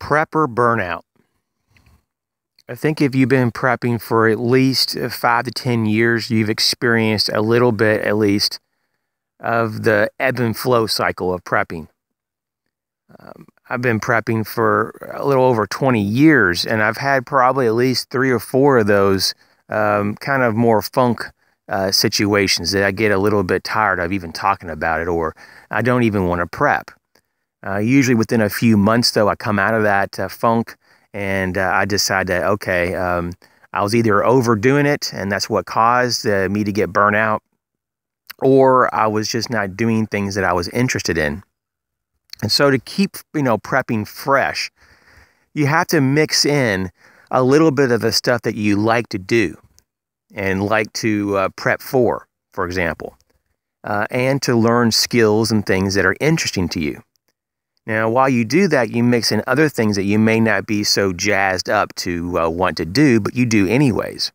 Prepper burnout. I think if you've been prepping for at least 5 to 10 years, you've experienced a little bit, at least, of the ebb and flow cycle of prepping. I've been prepping for a little over 20 years, and I've had probably at least 3 or 4 of those kind of more funk situations that I get a little bit tired of even talking about it, or I don't even want to prep. Usually within a few months, though, I come out of that funk and I decide that, okay, I was either overdoing it and that's what caused me to get burnt out, or I was just not doing things that I was interested in. And so to keep, prepping fresh, you have to mix in a little bit of the stuff that you like to do and like to prep for example, and to learn skills and things that are interesting to you. Now, while you do that, you mix in other things that you may not be so jazzed up to want to do, but you do anyways.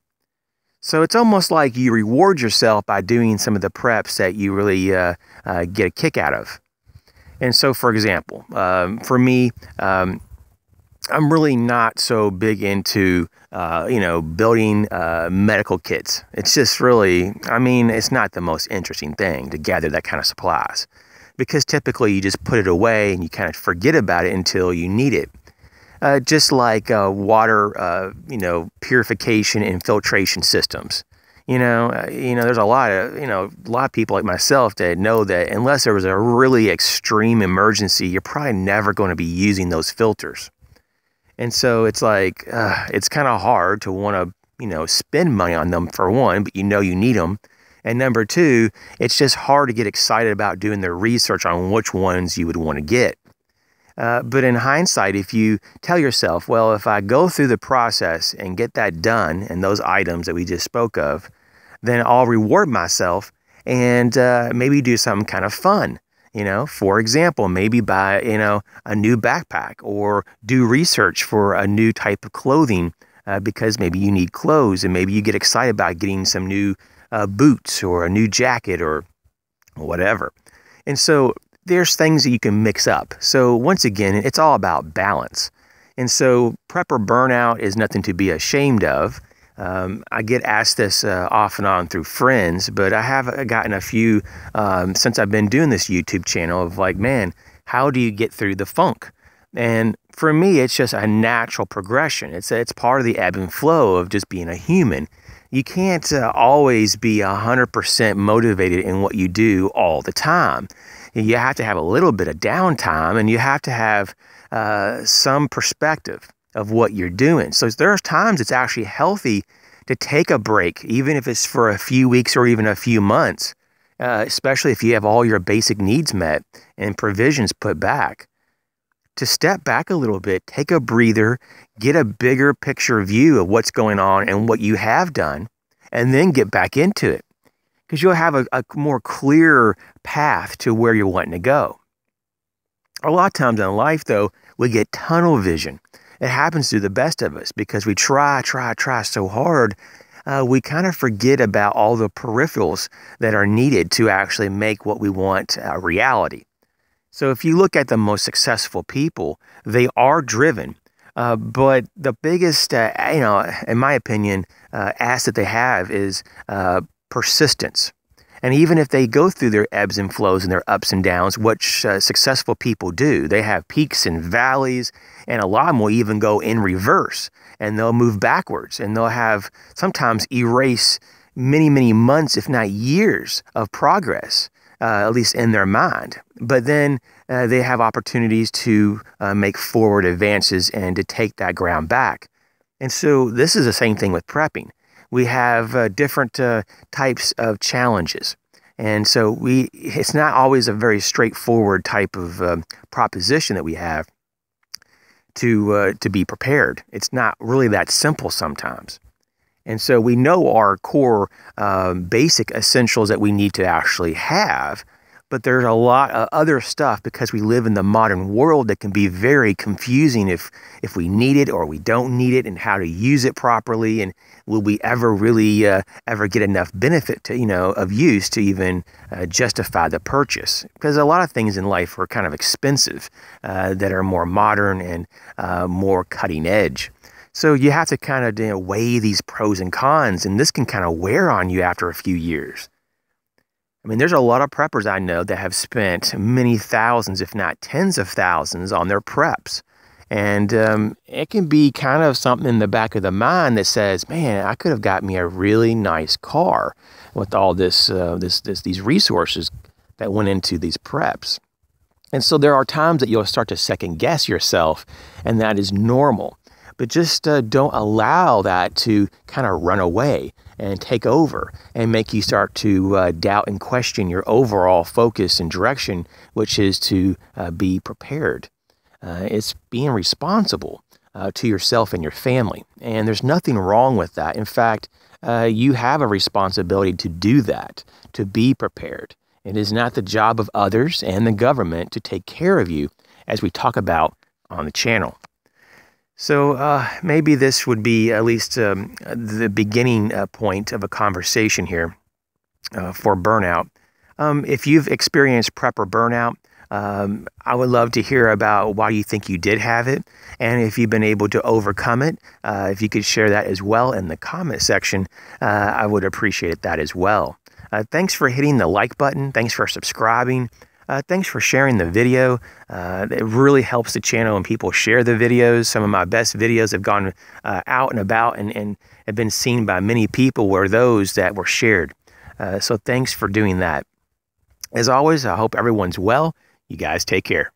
So it's almost like you reward yourself by doing some of the preps that you really get a kick out of. And so, for example, for me, I'm really not so big into, building medical kits. It's just really, it's not the most interesting thing to gather that kind of supplies, because typically you just put it away and you kind of forget about it until you need it. Just like water, purification and filtration systems. There's a lot of people like myself that know that unless there was a really extreme emergency, you're probably never going to be using those filters. And so it's like, it's kind of hard to want to, spend money on them, for one, but you need them. And number two, it's just hard to get excited about doing the research on which ones you would want to get. But in hindsight, if you tell yourself, well, if I go through the process and get that done and those items that we just spoke of, then I'll reward myself and maybe do something kind of fun. For example, maybe buy, a new backpack, or do research for a new type of clothing because maybe you need clothes, and maybe you get excited about getting some new boots or a new jacket or whatever. And so there's things that you can mix up. So once again, it's all about balance. And so prepper burnout is nothing to be ashamed of. I get asked this off and on through friends, but I have gotten a few since I've been doing this YouTube channel of like, man, how do you get through the funk? And for me, it's just a natural progression. It's part of the ebb and flow of just being a human. You can't always be 100% motivated in what you do all the time. You have to have a little bit of downtime, and you have to have some perspective of what you're doing. So there's times it's actually healthy to take a break, even if it's for a few weeks or even a few months, especially if you have all your basic needs met and provisions put back. To step back a little bit, take a breather, get a bigger picture view of what's going on and what you have done, and then get back into it. Because you'll have a more clear path to where you're wanting to go. A lot of times in life, though, we get tunnel vision. It happens to the best of us because we try so hard, we kind of forget about all the peripherals that are needed to actually make what we want a reality. So if you look at the most successful people, they are driven. But the biggest, in my opinion, asset they have is persistence. And even if they go through their ebbs and flows and their ups and downs, which successful people do, they have peaks and valleys, and a lot of them will even go in reverse, and they'll move backwards, and they'll have sometimes erase many, many months, if not years, of progress, at least in their mind. But then they have opportunities to make forward advances and to take that ground back. And so this is the same thing with prepping. We have different types of challenges. And so it's not always a very straightforward type of proposition that we have to be prepared. It's not really that simple sometimes. And so we know our core basic essentials that we need to actually have, But there's a lot of other stuff because we live in the modern world that can be very confusing if we need it or we don't need it, and how to use it properly, and will we ever really ever get enough benefit to of use to even justify the purchase? Because a lot of things in life are kind of expensive that are more modern and more cutting edge. So you have to kind of weigh these pros and cons, and this can kind of wear on you after a few years. I mean, there's a lot of preppers I know that have spent many thousands, if not tens of thousands, on their preps. And it can be kind of something in the back of the mind that says, man, I could have got me a really nice car with all these resources that went into these preps. And so there are times that you'll start to second guess yourself, and that is normal. But just don't allow that to kind of run away and take over and make you start to doubt and question your overall focus and direction, which is to be prepared. It's being responsible to yourself and your family. And there's nothing wrong with that. In fact, you have a responsibility to do that, to be prepared. It is not the job of others and the government to take care of you, as we talk about on the channel. So maybe this would be at least the beginning point of a conversation here for burnout. If you've experienced prep or burnout, I would love to hear about why you think you did have it, and if you've been able to overcome it. If you could share that as well in the comment section, I would appreciate that as well. Thanks for hitting the like button. Thanks for subscribing. Thanks for sharing the video. It really helps the channel when people share the videos. Some of my best videos have gone out and about and have been seen by many people were those that were shared. So thanks for doing that. As always, I hope everyone's well. You guys take care.